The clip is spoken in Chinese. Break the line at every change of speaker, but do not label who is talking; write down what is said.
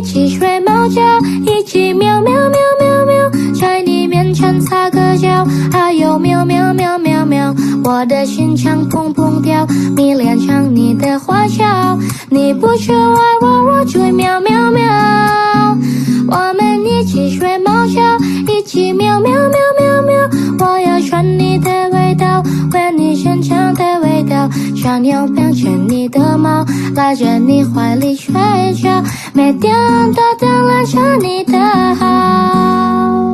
一起睡猫觉，一起喵喵喵喵喵，在你面前撒个娇，还有喵喵喵喵喵，我的心腔砰砰跳，迷恋上你的花笑，你不去爱我，我就喵喵喵。我们一起睡猫觉，一起喵喵喵喵喵，我要闻你的味道，闻你身上的味道，想要变成你的猫，赖在你怀里睡觉，每天都等着你的好。